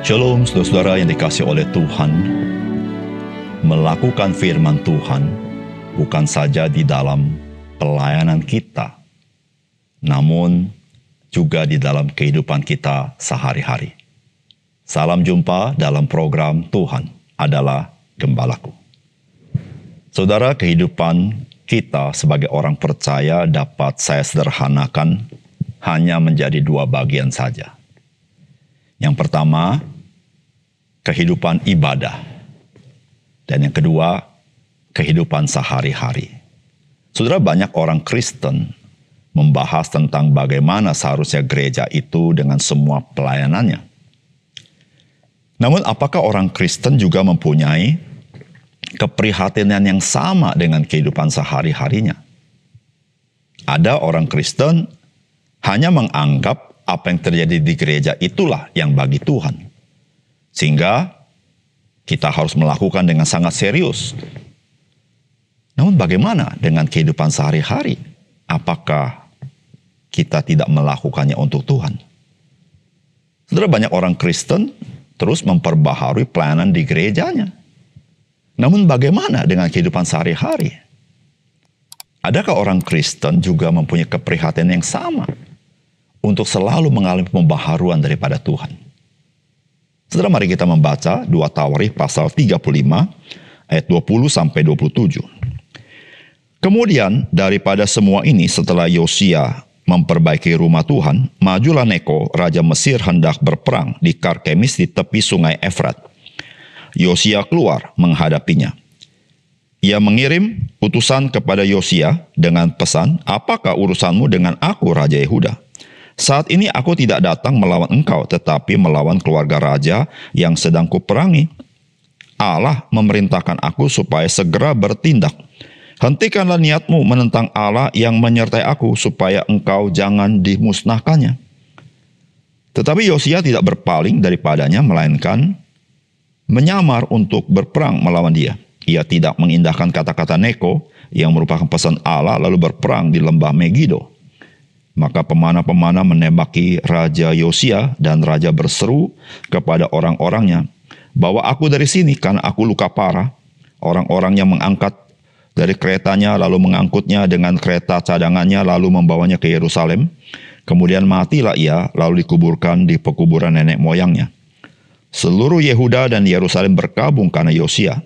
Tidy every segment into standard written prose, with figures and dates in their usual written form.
Shalom saudara-saudara yang dikasihi oleh Tuhan. Melakukan firman Tuhan bukan saja di dalam pelayanan kita, namun juga di dalam kehidupan kita sehari-hari. Salam jumpa dalam program Tuhan adalah Gembalaku. Saudara, kehidupan kita sebagai orang percaya dapat saya sederhanakan hanya menjadi dua bagian saja. Yang pertama, kehidupan ibadah. Dan yang kedua, kehidupan sehari-hari. Saudara, banyak orang Kristen membahas tentang bagaimana seharusnya gereja itu dengan semua pelayanannya. Namun, apakah orang Kristen juga mempunyai keprihatinan yang sama dengan kehidupan sehari-harinya? Ada orang Kristen hanya menganggap apa yang terjadi di gereja itulah yang bagi Tuhan. Sehingga kita harus melakukan dengan sangat serius. Namun bagaimana dengan kehidupan sehari-hari? Apakah kita tidak melakukannya untuk Tuhan? Saudara, banyak orang Kristen terus memperbaharui pelayanan di gerejanya. Namun bagaimana dengan kehidupan sehari-hari? Adakah orang Kristen juga mempunyai keprihatinan yang sama untuk selalu mengalami pembaharuan daripada Tuhan? Saudara, mari kita membaca 2 Tawarikh pasal 35 ayat 20 sampai 27. Kemudian daripada semua ini, setelah Yosia memperbaiki rumah Tuhan, majulah Neko raja Mesir hendak berperang di Karkemis di tepi sungai Efrat. Yosia keluar menghadapinya. Ia mengirim utusan kepada Yosia dengan pesan, "Apakah urusanmu dengan aku, Raja Yehuda? Saat ini aku tidak datang melawan engkau, tetapi melawan keluarga raja yang sedang kuperangi. Allah memerintahkan aku supaya segera bertindak. Hentikanlah niatmu menentang Allah yang menyertai aku, supaya engkau jangan dimusnahkannya." Tetapi Yosia tidak berpaling daripadanya, melainkan menyamar untuk berperang melawan dia. Ia tidak mengindahkan kata-kata Neko yang merupakan pesan Allah, lalu berperang di lembah Megido. Maka pemana-pemana menembaki Raja Yosia, dan Raja berseru kepada orang-orangnya, "Bawa aku dari sini, karena aku luka parah." Orang-orangnya mengangkat dari keretanya, lalu mengangkutnya dengan kereta cadangannya, lalu membawanya ke Yerusalem. Kemudian matilah ia, lalu dikuburkan di pekuburan nenek moyangnya. Seluruh Yehuda dan Yerusalem berkabung karena Yosia.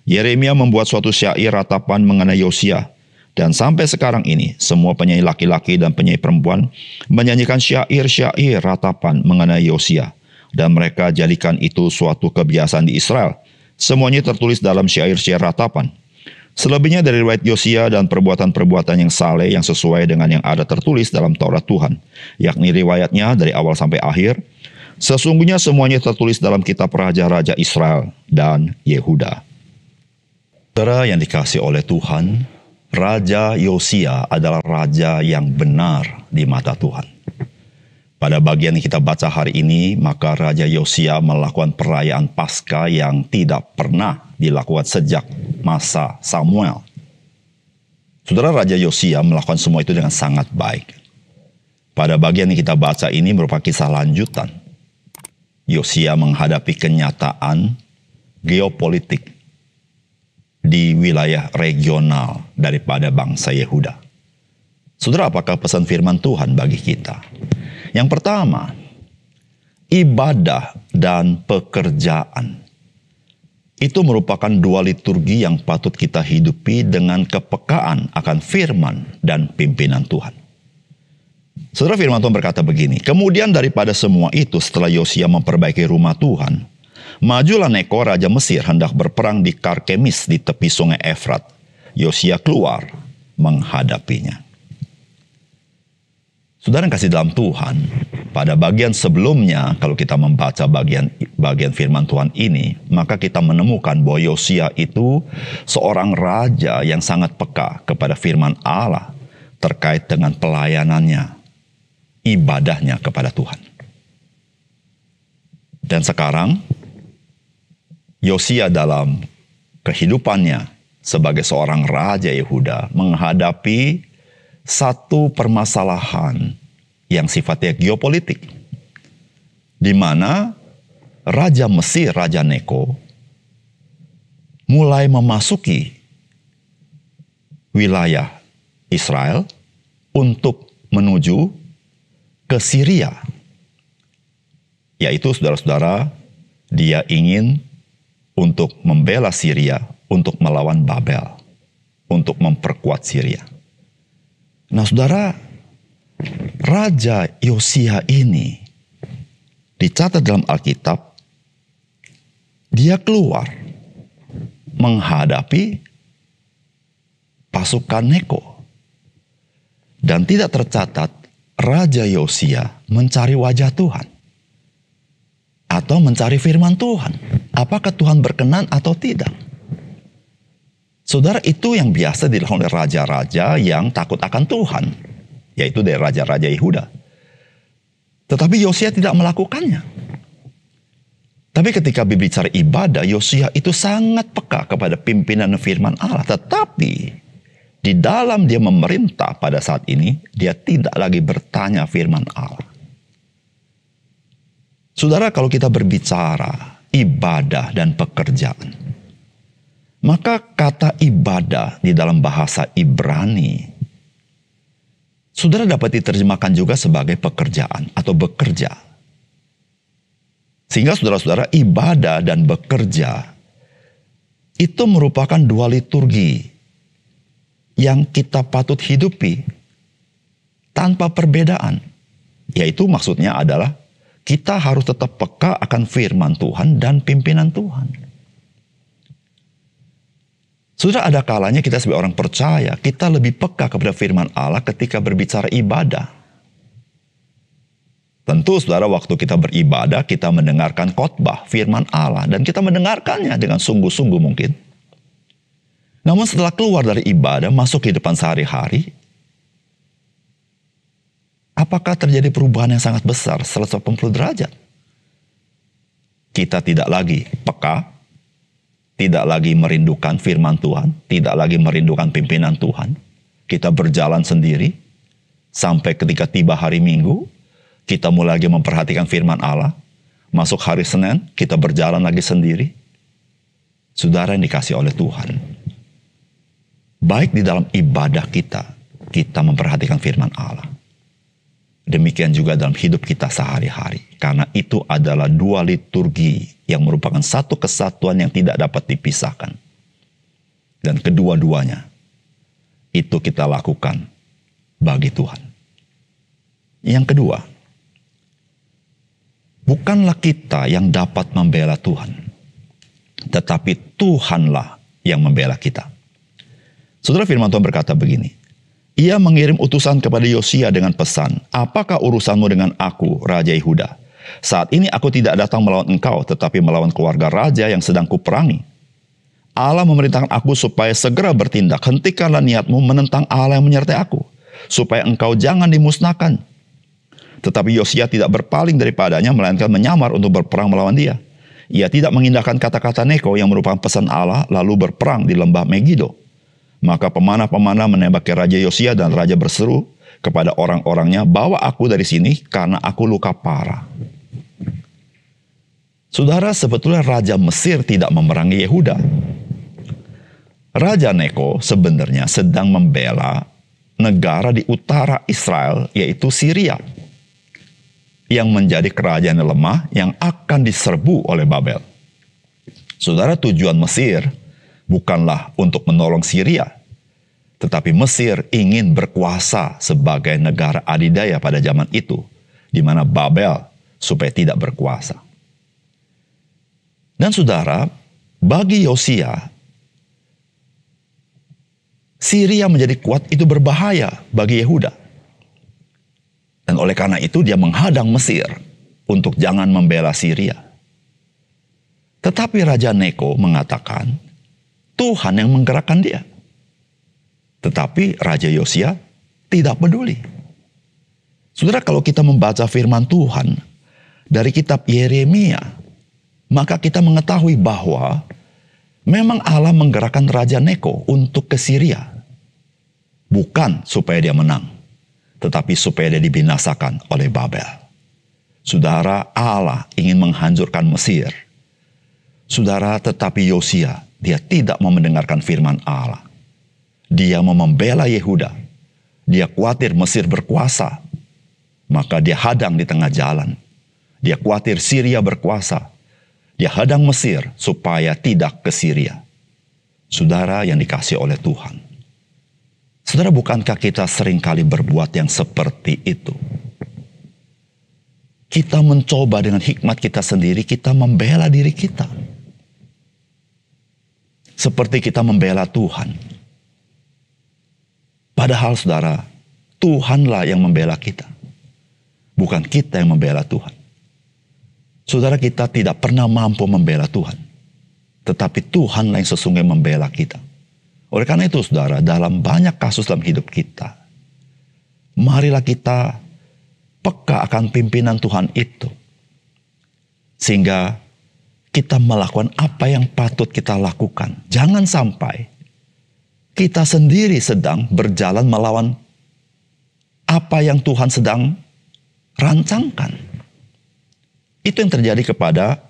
Yeremia membuat suatu syair ratapan mengenai Yosia. Dan sampai sekarang ini, semua penyanyi laki-laki dan penyanyi perempuan menyanyikan syair-syair ratapan mengenai Yosia. Dan mereka jadikan itu suatu kebiasaan di Israel. Semuanya tertulis dalam syair-syair ratapan. Selebihnya dari riwayat Yosia dan perbuatan-perbuatan yang saleh yang sesuai dengan yang ada tertulis dalam Taurat Tuhan, yakni riwayatnya dari awal sampai akhir. Sesungguhnya semuanya tertulis dalam kitab Raja-Raja Israel dan Yehuda. Saudara yang dikasihi oleh Tuhan, Raja Yosia adalah raja yang benar di mata Tuhan. Pada bagian yang kita baca hari ini, maka Raja Yosia melakukan perayaan Paskah yang tidak pernah dilakukan sejak masa Samuel. Saudara, Raja Yosia melakukan semua itu dengan sangat baik. Pada bagian yang kita baca ini merupakan kisah lanjutan. Yosia menghadapi kenyataan geopolitik di wilayah regional daripada bangsa Yehuda. Saudara, apakah pesan firman Tuhan bagi kita? Yang pertama, ibadah dan pekerjaan. Itu merupakan dua liturgi yang patut kita hidupi dengan kepekaan akan firman dan pimpinan Tuhan. Saudara, firman Tuhan berkata begini, "Kemudian daripada semua itu, setelah Yosia memperbaiki rumah Tuhan, majulah Neko raja Mesir hendak berperang di Karkemis di tepi sungai Efrat. Yosia keluar menghadapinya." Saudara yang kasih dalam Tuhan, pada bagian sebelumnya kalau kita membaca bagian firman Tuhan ini, maka kita menemukan bahwa Yosia itu seorang raja yang sangat peka kepada firman Allah terkait dengan pelayanannya, ibadahnya kepada Tuhan. Dan sekarang Yosia dalam kehidupannya sebagai seorang raja Yehuda menghadapi satu permasalahan yang sifatnya geopolitik, di mana Raja Mesir, Raja Neko, mulai memasuki wilayah Israel untuk menuju ke Syria. Yaitu saudara-saudara, dia ingin untuk membela Syria, untuk melawan Babel, untuk memperkuat Syria. Nah saudara, Raja Yosia ini dicatat dalam Alkitab, dia keluar menghadapi pasukan Neko. Dan tidak tercatat Raja Yosia mencari wajah Tuhan atau mencari firman Tuhan. Apakah Tuhan berkenan atau tidak? Saudara, itu yang biasa dilakukan oleh raja-raja yang takut akan Tuhan, yaitu dari raja-raja Yehuda. Tetapi Yosia tidak melakukannya. Tapi ketika berbicara ibadah, Yosia itu sangat peka kepada pimpinan firman Allah. Tetapi di dalam dia memerintah pada saat ini, dia tidak lagi bertanya firman Allah. Saudara, kalau kita berbicara ibadah dan pekerjaan, maka kata ibadah di dalam bahasa Ibrani, saudara dapat diterjemahkan juga sebagai pekerjaan atau bekerja. Sehingga saudara-saudara, ibadah dan bekerja itu merupakan dua liturgi yang kita patut hidupi tanpa perbedaan. Yaitu maksudnya adalah kita harus tetap peka akan firman Tuhan dan pimpinan Tuhan. Saudara, ada kalanya kita sebagai orang percaya, kita lebih peka kepada firman Allah ketika berbicara ibadah. Tentu saudara, waktu kita beribadah, kita mendengarkan khotbah firman Allah, dan kita mendengarkannya dengan sungguh-sungguh mungkin. Namun setelah keluar dari ibadah, masuk kehidupan sehari-hari, apakah terjadi perubahan yang sangat besar 180 derajat? Kita tidak lagi peka, tidak lagi merindukan firman Tuhan, tidak lagi merindukan pimpinan Tuhan. Kita berjalan sendiri, sampai ketika tiba hari Minggu, kita mulai lagi memperhatikan firman Allah. Masuk hari Senin, kita berjalan lagi sendiri. Saudara yang dikasih oleh Tuhan, baik di dalam ibadah kita memperhatikan firman Allah. Demikian juga dalam hidup kita sehari-hari. Karena itu adalah dua liturgi yang merupakan satu kesatuan yang tidak dapat dipisahkan. Dan kedua-duanya itu kita lakukan bagi Tuhan. Yang kedua, bukanlah kita yang dapat membela Tuhan, tetapi Tuhanlah yang membela kita. Saudara, firman Tuhan berkata begini, ia mengirim utusan kepada Yosia dengan pesan, apakah urusanmu dengan aku, Raja Yehuda? Saat ini aku tidak datang melawan engkau, tetapi melawan keluarga raja yang sedang kuperangi. Allah memerintahkan aku supaya segera bertindak. Hentikanlah niatmu menentang Allah yang menyertai aku, supaya engkau jangan dimusnahkan. Tetapi Yosia tidak berpaling daripadanya, melainkan menyamar untuk berperang melawan dia. Ia tidak mengindahkan kata-kata Neko yang merupakan pesan Allah, lalu berperang di lembah Megido. Maka pemanah-pemanah menembaki Raja Yosia, dan Raja berseru kepada orang-orangnya, bawa aku dari sini karena aku luka parah. Saudara, sebetulnya Raja Mesir tidak memerangi Yehuda. Raja Neko sebenarnya sedang membela negara di utara Israel, yaitu Syria, yang menjadi kerajaan yang lemah yang akan diserbu oleh Babel. Saudara, tujuan Mesir bukanlah untuk menolong Syria, tetapi Mesir ingin berkuasa sebagai negara adidaya pada zaman itu, di mana Babel supaya tidak berkuasa. Dan saudara, bagi Yosia, Syria menjadi kuat itu berbahaya bagi Yehuda. Dan oleh karena itu dia menghadang Mesir untuk jangan membela Syria. Tetapi Raja Neko mengatakan, Tuhan yang menggerakkan dia. Tetapi Raja Yosia tidak peduli. Saudara, kalau kita membaca firman Tuhan dari kitab Yeremia, maka kita mengetahui bahwa memang Allah menggerakkan Raja Neko untuk ke Syria. Bukan supaya dia menang, tetapi supaya dia dibinasakan oleh Babel. Saudara, Allah ingin menghancurkan Mesir. Saudara, tetapi Yosia, dia tidak mau mendengarkan firman Allah. Dia mau membela Yehuda. Dia khawatir Mesir berkuasa. Maka dia hadang di tengah jalan. Dia khawatir Syria berkuasa. Dia hadang Mesir supaya tidak ke Syria. Saudara yang dikasihi oleh Tuhan. Saudara, bukankah kita seringkali berbuat yang seperti itu? Kita mencoba dengan hikmat kita sendiri, kita membela diri kita. Seperti kita membela Tuhan. Padahal saudara, Tuhanlah yang membela kita. Bukan kita yang membela Tuhan. Saudara, kita tidak pernah mampu membela Tuhan. Tetapi Tuhanlah yang sesungguhnya membela kita. Oleh karena itu saudara, dalam banyak kasus dalam hidup kita, marilah kita peka akan pimpinan Tuhan itu. Sehingga kita melakukan apa yang patut kita lakukan. Jangan sampai kita sendiri sedang berjalan melawan apa yang Tuhan sedang rancangkan. Itu yang terjadi kepada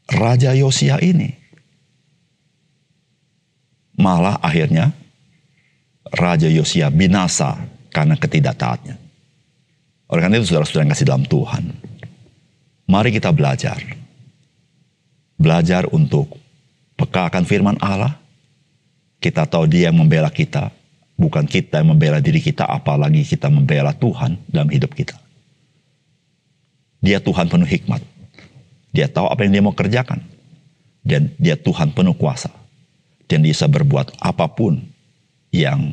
Raja Yosia ini. Malah akhirnya Raja Yosia binasa karena ketidaktaatnya. Oleh karena itu saudara-saudara yang kasih dalam Tuhan, mari kita belajar. Belajar untuk peka akan firman Allah. Kita tahu Dia yang membela kita, bukan kita yang membela diri kita, apalagi kita membela Tuhan dalam hidup kita. Dia Tuhan penuh hikmat. Dia tahu apa yang Dia mau kerjakan. Dan Dia Tuhan penuh kuasa. Dan Dia bisa berbuat apapun yang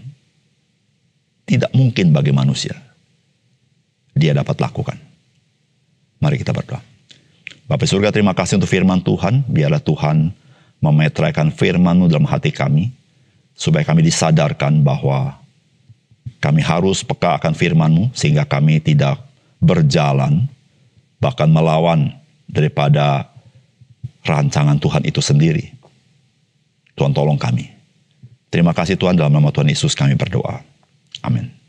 tidak mungkin bagi manusia. Dia dapat lakukan. Mari kita berdoa. Bapa surga, terima kasih untuk firman Tuhan. Biarlah Tuhan memetraikan firman-Mu dalam hati kami. Supaya kami disadarkan bahwa kami harus peka akan firman-Mu. Sehingga kami tidak berjalan, bahkan melawan daripada rancangan Tuhan itu sendiri. Tuhan tolong kami. Terima kasih Tuhan, dalam nama Tuhan Yesus kami berdoa. Amin.